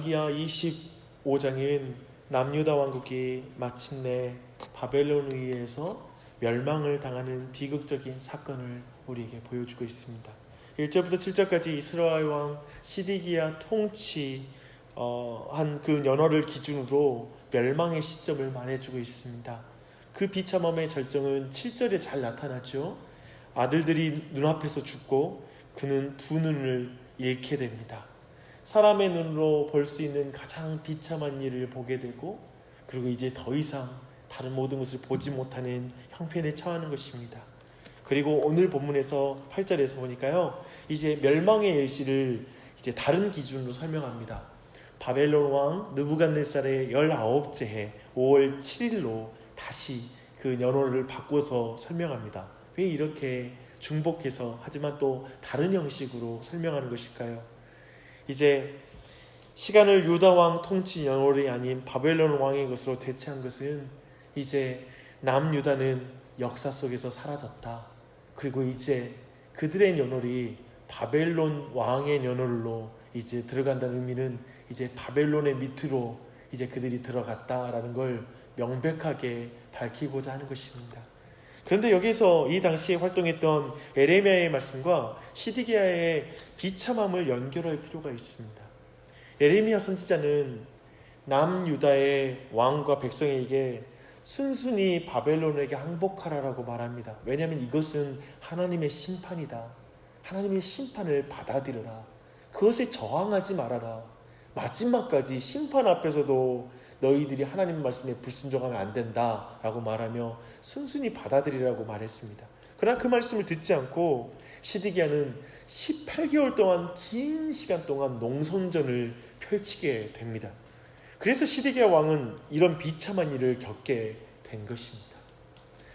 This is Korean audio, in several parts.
시드기야 25장은 남유다 왕국이 마침내 바벨론에 의해서 멸망을 당하는 비극적인 사건을 우리에게 보여주고 있습니다. 1절부터 7절까지 이스라엘 왕 시드기야 통치 한 그 연월을 기준으로 멸망의 시점을 말해주고 있습니다. 그 비참함의 절정은 7절에 잘 나타나죠. 아들들이 눈앞에서 죽고 그는 두 눈을 잃게 됩니다. 사람의 눈으로 볼 수 있는 가장 비참한 일을 보게 되고, 그리고 이제 더 이상 다른 모든 것을 보지 못하는 형편에 처하는 것입니다. 그리고 오늘 본문에서 8절에서 보니까요, 이제 멸망의 일시를 이제 다른 기준으로 설명합니다. 바벨론 왕 느부갓네살의 19째 해 5월 7일로 다시 그 연호를 바꿔서 설명합니다. 왜 이렇게 중복해서 하지만 또 다른 형식으로 설명하는 것일까요? 이제 시간을 유다 왕 통치 연월이 아닌 바벨론 왕의 것으로 대체한 것은 이제 남유다는 역사 속에서 사라졌다. 그리고 이제 그들의 연월이 바벨론 왕의 연월로 이제 들어간다는 의미는 이제 바벨론의 밑으로 이제 그들이 들어갔다라는 걸 명백하게 밝히고자 하는 것입니다. 그런데 여기서 이 당시에 활동했던 에레미야의 말씀과 시드기야의 비참함을 연결할 필요가 있습니다. 에레미야 선지자는 남유다의 왕과 백성에게 순순히 바벨론에게 항복하라라고 말합니다. 왜냐하면 이것은 하나님의 심판이다. 하나님의 심판을 받아들여라. 그것에 저항하지 말아라. 마지막까지 심판 앞에서도 너희들이 하나님 말씀에 불순종하면 안 된다라고 말하며 순순히 받아들이라고 말했습니다. 그러나 그 말씀을 듣지 않고 시드기야는 18개월 동안 긴 시간 동안 농성전을 펼치게 됩니다. 그래서 시드기야 왕은 이런 비참한 일을 겪게 된 것입니다.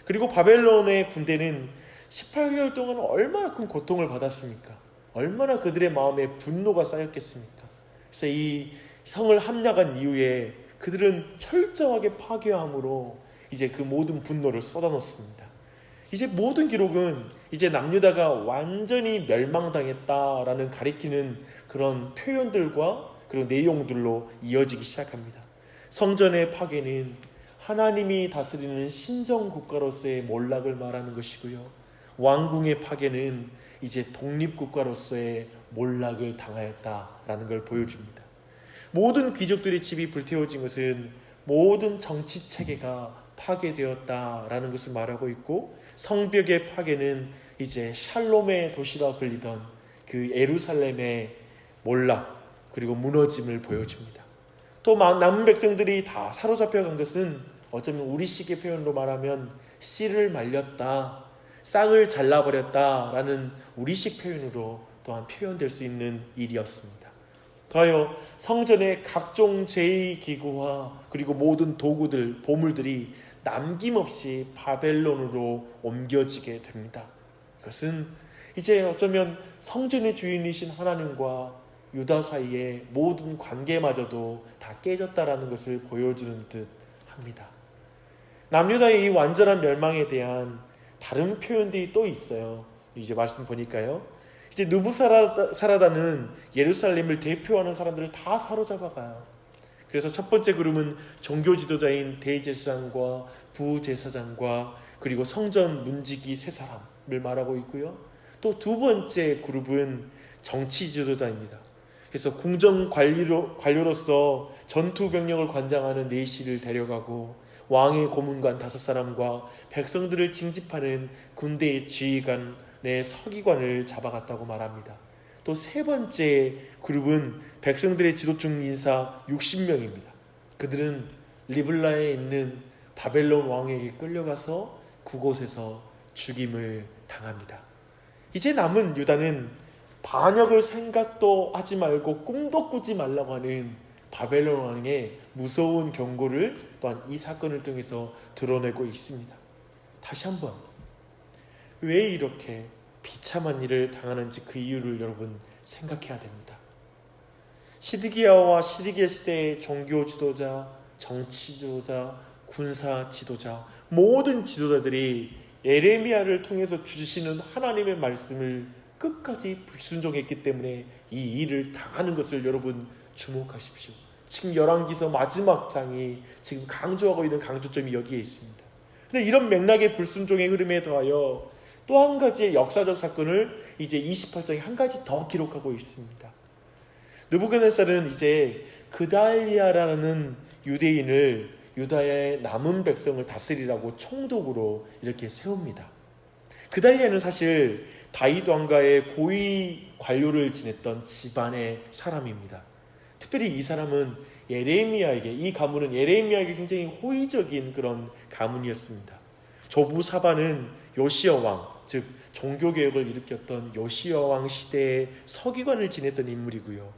그리고 바벨론의 군대는 18개월 동안 얼마나 큰 고통을 받았습니까? 얼마나 그들의 마음에 분노가 쌓였겠습니까? 그래서 이 성을 함락한 이후에 그들은 철저하게 파괴함으로 이제 그 모든 분노를 쏟아놓습니다. 이제 모든 기록은 이제 남유다가 완전히 멸망당했다라는 가리키는 그런 표현들과 그리고 내용들로 이어지기 시작합니다. 성전의 파괴는 하나님이 다스리는 신정국가로서의 몰락을 말하는 것이고요, 왕궁의 파괴는 이제 독립국가로서의 몰락을 당하였다라는 걸 보여줍니다. 모든 귀족들의 집이 불태워진 것은 모든 정치체계가 파괴되었다라는 것을 말하고 있고, 성벽의 파괴는 이제 샬롬의 도시라 불리던 그 예루살렘의 몰락 그리고 무너짐을 보여줍니다. 또 남은 백성들이 다 사로잡혀간 것은 어쩌면 우리식의 표현으로 말하면 씨를 말렸다, 싹을 잘라버렸다라는 우리식 표현으로 또한 표현될 수 있는 일이었습니다. 더하여 성전의 각종 제2기구와 그리고 모든 도구들, 보물들이 남김없이 바벨론으로 옮겨지게 됩니다. 이것은 이제 어쩌면 성전의 주인이신 하나님과 유다 사이의 모든 관계마저도 다 깨졌다라는 것을 보여주는 듯 합니다. 남유다의 이 완전한 멸망에 대한 다른 표현들이 또 있어요. 이제 말씀 보니까요, 이제 느부사라다는 예루살렘을 대표하는 사람들을 다 사로잡아가요. 그래서 첫 번째 그룹은 종교 지도자인 대제사장과 부제사장과 그리고 성전 문지기 세 사람을 말하고 있고요, 또 두 번째 그룹은 정치 지도자입니다. 그래서 궁정 관료로서 전투 병력을 관장하는 네시를 데려가고, 왕의 고문관 5사람과 백성들을 징집하는 군대의 지휘관의 서기관을 잡아갔다고 말합니다. 또 세 번째 그룹은 백성들의 지도층 인사 60명입니다. 그들은 리블라에 있는 바벨론 왕에게 끌려가서 그곳에서 죽임을 당합니다. 이제 남은 유다는 반역을 생각도 하지 말고 꿈도 꾸지 말라고 하는 바벨론 왕의 무서운 경고를 또한 이 사건을 통해서 드러내고 있습니다. 다시 한번, 왜 이렇게 비참한 일을 당하는지 그 이유를 여러분 생각해야 됩니다. 시드기야와 시드기야 시대의 종교 지도자, 정치 지도자, 군사 지도자, 모든 지도자들이 예레미야를 통해서 주시는 하나님의 말씀을 끝까지 불순종했기 때문에 이 일을 당하는 것을 여러분 주목하십시오. 지금 열왕기서 마지막 장이 지금 강조하고 있는 강조점이 여기에 있습니다. 근데 이런 맥락의 불순종의 흐름에 더하여 또 한 가지의 역사적 사건을 이제 28장에 한 가지 더 기록하고 있습니다. 느부갓네살은 이제 그달리아라는 유대인을 유다의 남은 백성을 다스리라고 총독으로 이렇게 세웁니다. 그달리아는 사실 다윗 왕가의 고위 관료를 지냈던 집안의 사람입니다. 특별히 이 사람은 예레미야에게, 이 가문은 예레미야에게 굉장히 호의적인 그런 가문이었습니다. 조부 사반은 요시야 왕, 즉 종교개혁을 일으켰던 요시야 왕 시대의 서기관을 지냈던 인물이고요.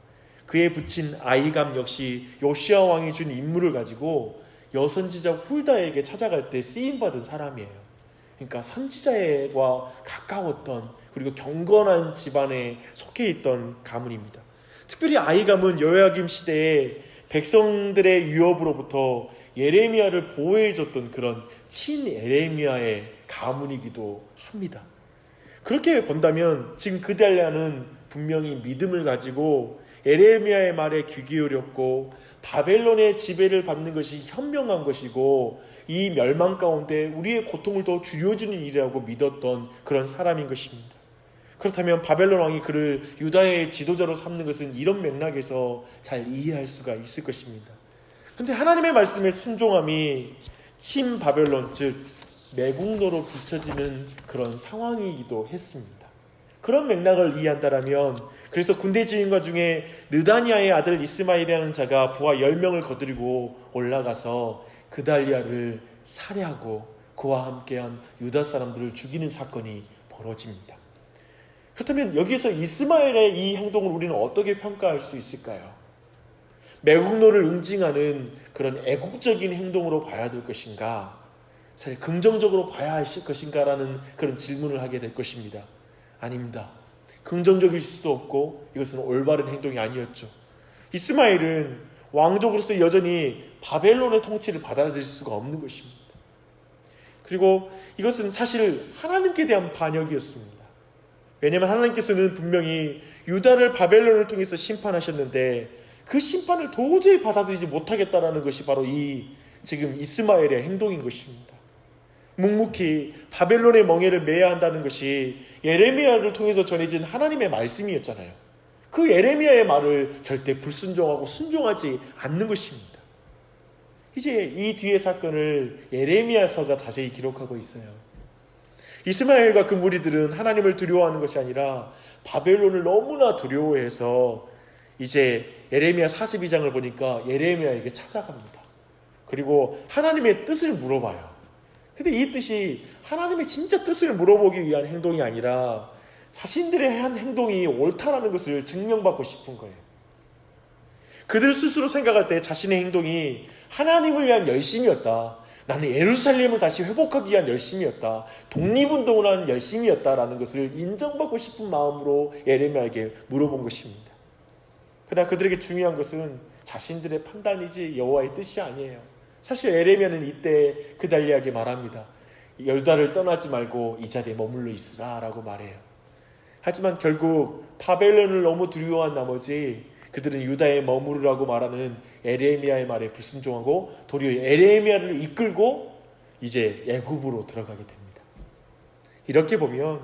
그의 부친 아이감 역시 요시야 왕이 준 임무를 가지고 여선지자 훌다에게 찾아갈 때 쓰임받은 사람이에요. 그러니까 선지자와 가까웠던, 그리고 경건한 집안에 속해 있던 가문입니다. 특별히 아이감은 여호야김 시대에 백성들의 위협으로부터 예레미야를 보호해줬던 그런 친 예레미야의 가문이기도 합니다. 그렇게 본다면 지금 그달리아는 분명히 믿음을 가지고 예레미야의 말에 귀 기울였고 바벨론의 지배를 받는 것이 현명한 것이고 이 멸망 가운데 우리의 고통을 더 줄여주는 일이라고 믿었던 그런 사람인 것입니다. 그렇다면 바벨론 왕이 그를 유다의 지도자로 삼는 것은 이런 맥락에서 잘 이해할 수가 있을 것입니다. 그런데 하나님의 말씀의 순종함이 친 바벨론, 즉 매국노로 비춰지는 그런 상황이기도 했습니다. 그런 맥락을 이해한다면, 그래서 군대 지휘관 중에 느다니아의 아들 이스마엘이라는 자가 부하 10명을 거느리고 올라가서 그달리아를 살해하고 그와 함께한 유다 사람들을 죽이는 사건이 벌어집니다. 그렇다면 여기서 이스마엘의 이 행동을 우리는 어떻게 평가할 수 있을까요? 매국노를 응징하는 그런 애국적인 행동으로 봐야 될 것인가, 사실 긍정적으로 봐야 할 것인가라는 그런 질문을 하게 될 것입니다. 아닙니다. 긍정적일 수도 없고 이것은 올바른 행동이 아니었죠. 이스마엘은 왕족으로서 여전히 바벨론의 통치를 받아들일 수가 없는 것입니다. 그리고 이것은 사실 하나님께 대한 반역이었습니다. 왜냐하면 하나님께서는 분명히 유다를 바벨론을 통해서 심판하셨는데 그 심판을 도저히 받아들이지 못하겠다라는 것이 바로 이 지금 이스마엘의 행동인 것입니다. 묵묵히 바벨론의 멍에를 매야 한다는 것이 예레미야를 통해서 전해진 하나님의 말씀이었잖아요. 그 예레미야의 말을 절대 불순종하고 순종하지 않는 것입니다. 이제 이 뒤의 사건을 예레미야서가 자세히 기록하고 있어요. 이스마엘과 그 무리들은 하나님을 두려워하는 것이 아니라 바벨론을 너무나 두려워해서 이제 예레미야 42장을 보니까 예레미야에게 찾아갑니다. 그리고 하나님의 뜻을 물어봐요. 근데 이 뜻이 하나님의 진짜 뜻을 물어보기 위한 행동이 아니라 자신들의 한 행동이 옳다라는 것을 증명받고 싶은 거예요. 그들 스스로 생각할 때 자신의 행동이 하나님을 위한 열심이었다, 나는 예루살렘을 다시 회복하기 위한 열심이었다, 독립운동을 하는 열심이었다라는 것을 인정받고 싶은 마음으로 예레미야에게 물어본 것입니다. 그러나 그들에게 중요한 것은 자신들의 판단이지 여호와의 뜻이 아니에요. 사실 예레미야는 이때 그달리아에게 말합니다. 유다를 떠나지 말고 이 자리에 머물러 있으라 라고 말해요. 하지만 결국 바벨론을 너무 두려워한 나머지 그들은 유다에 머무르라고 말하는 예레미야의 말에 불순종하고 도리어 예레미야를 이끌고 이제 애굽으로 들어가게 됩니다. 이렇게 보면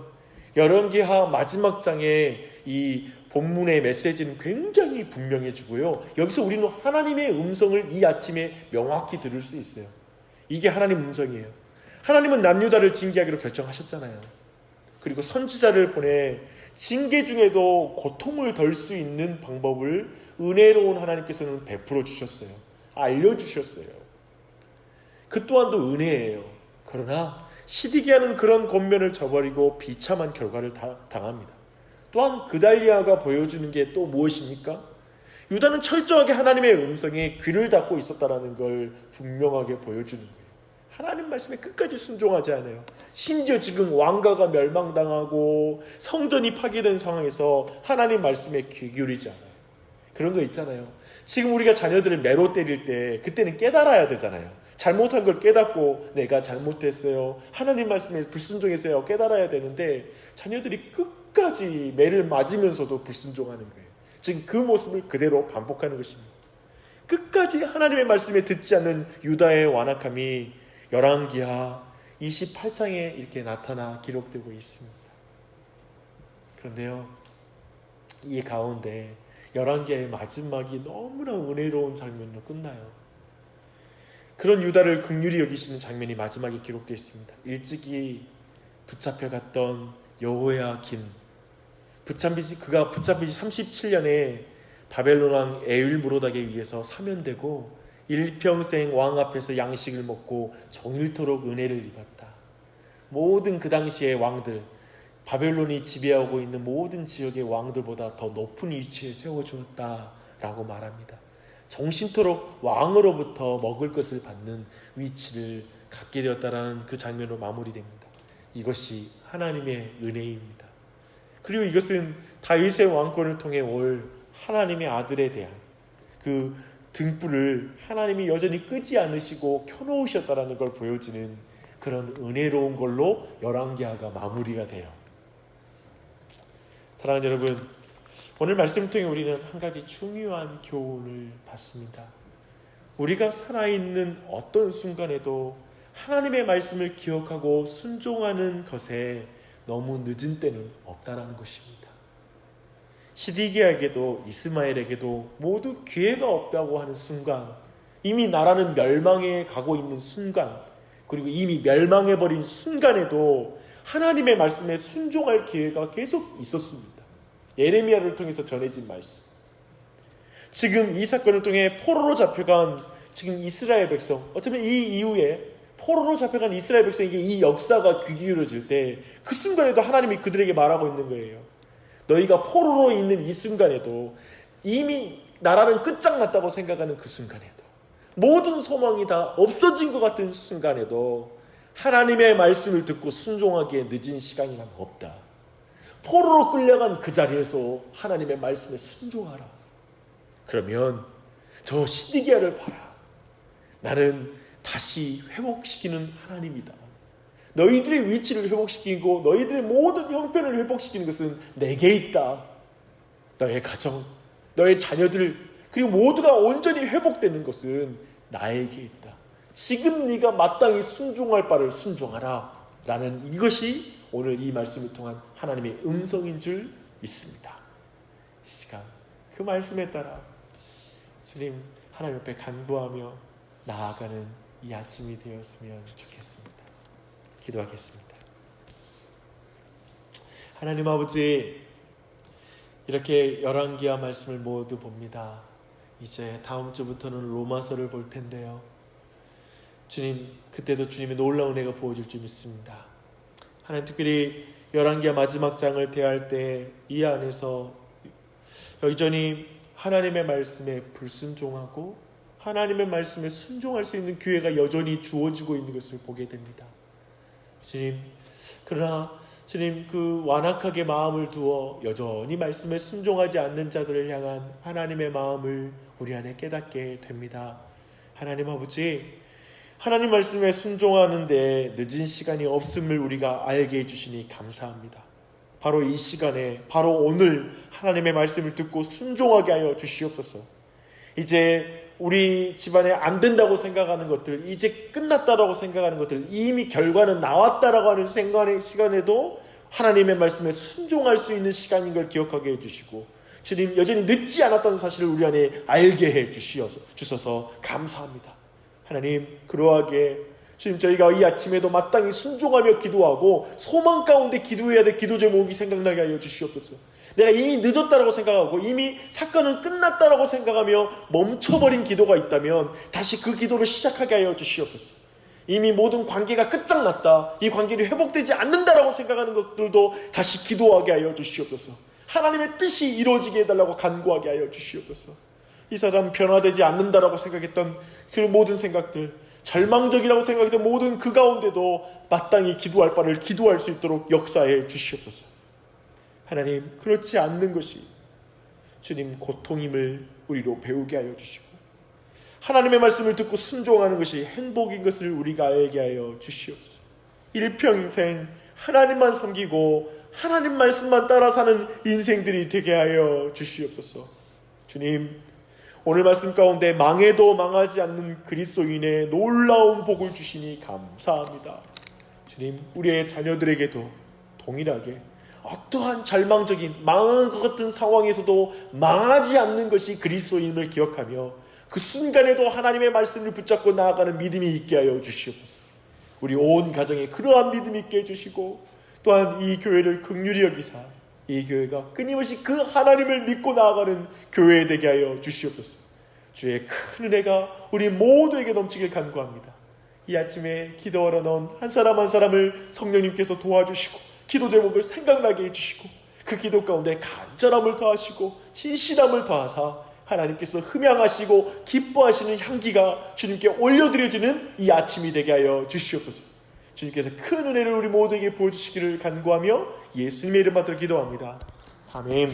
열왕기하 마지막 장의 이 본문의 메시지는 굉장히 분명해지고요. 여기서 우리는 하나님의 음성을 이 아침에 명확히 들을 수 있어요. 이게 하나님 음성이에요. 하나님은 남유다를 징계하기로 결정하셨잖아요. 그리고 선지자를 보내 징계 중에도 고통을 덜 수 있는 방법을 은혜로운 하나님께서는 베풀어 주셨어요. 알려주셨어요. 그 또한도 은혜예요. 그러나 시디게 하는 그런 권면을 저버리고 비참한 결과를 당합니다. 또한 그달리아가 보여주는 게 또 무엇입니까? 유다는 철저하게 하나님의 음성에 귀를 닫고 있었다는 걸 분명하게 보여주는 거예요. 하나님 말씀에 끝까지 순종하지 않아요. 심지어 지금 왕가가 멸망당하고 성전이 파괴된 상황에서 하나님 말씀에 귀 기울이지 않아요. 그런 거 있잖아요. 지금 우리가 자녀들을 매로 때릴 때 그때는 깨달아야 되잖아요. 잘못한 걸 깨닫고 내가 잘못했어요, 하나님 말씀에 불순종했어요 깨달아야 되는데 자녀들이 끝까지 매를 맞으면서도 불순종하는 거예요. 지금 그 모습을 그대로 반복하는 것입니다. 끝까지 하나님의 말씀에 듣지 않는 유다의 완악함이 열왕기하 28장에 이렇게 나타나 기록되고 있습니다. 그런데요, 이 가운데 열왕기하의 마지막이 너무나 은혜로운 장면으로 끝나요. 그런 유다를 긍휼히 여기시는 장면이 마지막에 기록되어 있습니다. 일찍이 붙잡혀갔던 여호야긴, 그가 붙잡힌 지 37년에 바벨론 왕 에윌무로닥에 의해서 사면되고 일평생 왕 앞에서 양식을 먹고 정일토록 은혜를 입었다. 모든 그 당시의 왕들, 바벨론이 지배하고 있는 모든 지역의 왕들보다 더 높은 위치에 세워주었다라고 말합니다. 정신토록 왕으로부터 먹을 것을 받는 위치를 갖게 되었다라는 그 장면으로 마무리됩니다. 이것이 하나님의 은혜입니다. 그리고 이것은 다윗의 왕권을 통해 올 하나님의 아들에 대한 그 등불을 하나님이 여전히 끄지 않으시고 켜놓으셨다라는 걸 보여지는 그런 은혜로운 걸로 열왕기하가 마무리가 돼요. 사랑하는 여러분, 오늘 말씀을 통해 우리는 한 가지 중요한 교훈을 받습니다. 우리가 살아있는 어떤 순간에도 하나님의 말씀을 기억하고 순종하는 것에 너무 늦은 때는 없다라는 것입니다. 시드기야에게도 이스마엘에게도 모두 기회가 없다고 하는 순간, 이미 나라는 멸망에 가고 있는 순간, 그리고 이미 멸망해버린 순간에도 하나님의 말씀에 순종할 기회가 계속 있었습니다. 예레미야를 통해서 전해진 말씀. 지금 이 사건을 통해 포로로 잡혀간 지금 이스라엘 백성, 어쩌면 이 이후에 포로로 잡혀간 이스라엘 백성에게 이 역사가 귀 기울어질 때 그 순간에도 하나님이 그들에게 말하고 있는 거예요. 너희가 포로로 있는 이 순간에도, 이미 나라는 끝장났다고 생각하는 그 순간에도, 모든 소망이 다 없어진 것 같은 순간에도 하나님의 말씀을 듣고 순종하기에 늦은 시간이란 없다. 포로로 끌려간 그 자리에서 하나님의 말씀에 순종하라. 그러면 저 시드기야를 봐라. 나는 다시 회복시키는 하나님이다. 너희들의 위치를 회복시키고 너희들의 모든 형편을 회복시키는 것은 내게 있다. 너의 가정, 너의 자녀들, 그리고 모두가 온전히 회복되는 것은 나에게 있다. 지금 네가 마땅히 순종할 바를 순종하라. 라는 이것이 오늘 이 말씀을 통한 하나님의 음성인 줄 믿습니다. 이 시간 그 말씀에 따라 주님 하나님 앞에 간구하며 나아가는 이 아침이 되었으면 좋겠습니다. 기도하겠습니다. 하나님 아버지, 이렇게 열왕기하 말씀을 모두 봅니다. 이제 다음 주부터는 로마서를 볼 텐데요. 주님, 그때도 주님의 놀라운 은혜가 부어질 줄 믿습니다. 하나님, 특별히 열왕기하 마지막 장을 대할 때 이 안에서 여전히 하나님의 말씀에 불순종하고 하나님의 말씀에 순종할 수 있는 기회가 여전히 주어지고 있는 것을 보게 됩니다. 주님, 그러나 주님, 그 완악하게 마음을 두어 여전히 말씀에 순종하지 않는 자들을 향한 하나님의 마음을 우리 안에 깨닫게 됩니다. 하나님 아버지, 하나님 말씀에 순종하는데 늦은 시간이 없음을 우리가 알게 해주시니 감사합니다. 바로 이 시간에, 바로 오늘 하나님의 말씀을 듣고 순종하게 하여 주시옵소서. 이제 우리 집안에 안 된다고 생각하는 것들, 이제 끝났다라고 생각하는 것들, 이미 결과는 나왔다라고 하는 생각의 시간에도 하나님의 말씀에 순종할 수 있는 시간인 걸 기억하게 해주시고, 주님 여전히 늦지 않았다는 사실을 우리 안에 알게 해주셔서 감사합니다. 하나님, 그러하게 주님, 저희가 이 아침에도 마땅히 순종하며 기도하고 소망 가운데 기도해야 될 기도 제목이 생각나게 하여 주시옵소서. 내가 이미 늦었다라고 생각하고 이미 사건은 끝났다라고 생각하며 멈춰버린 기도가 있다면 다시 그 기도를 시작하게 하여 주시옵소서. 이미 모든 관계가 끝장났다, 이 관계를 회복되지 않는다라고 생각하는 것들도 다시 기도하게 하여 주시옵소서. 하나님의 뜻이 이루어지게 해달라고 간구하게 하여 주시옵소서. 이 사람 변화되지 않는다라고 생각했던 그 모든 생각들, 절망적이라고 생각했던 모든 그 가운데도 마땅히 기도할 바를 기도할 수 있도록 역사해 주시옵소서. 하나님, 그렇지 않는 것이 주님 고통임을 우리로 배우게 하여 주시고, 하나님의 말씀을 듣고 순종하는 것이 행복인 것을 우리가 알게 하여 주시옵소서. 일평생 하나님만 섬기고 하나님 말씀만 따라 사는 인생들이 되게 하여 주시옵소서. 주님, 오늘 말씀 가운데 망해도 망하지 않는 그리스도인의 놀라운 복을 주시니 감사합니다. 주님, 우리의 자녀들에게도 동일하게 어떠한 절망적인 망한 것 같은 상황에서도 망하지 않는 것이 그리스도인을 기억하며 그 순간에도 하나님의 말씀을 붙잡고 나아가는 믿음이 있게 하여 주시옵소서. 우리 온 가정에 그러한 믿음이 있게 해주시고, 또한 이 교회를 긍휼히 여기사 이 교회가 끊임없이 그 하나님을 믿고 나아가는 교회 되게 하여 주시옵소서. 주의 큰 은혜가 우리 모두에게 넘치길 간구합니다. 이 아침에 기도하러 나온 한 사람 한 사람을 성령님께서 도와주시고 기도 제목을 생각나게 해주시고 그 기도 가운데 간절함을 더하시고 진실함을 더하사 하나님께서 흠양하시고 기뻐하시는 향기가 주님께 올려드려지는 이 아침이 되게 하여 주시옵소서. 주님께서 큰 은혜를 우리 모두에게 보여주시기를 간구하며 예수님의 이름 받들어 기도합니다. 아멘.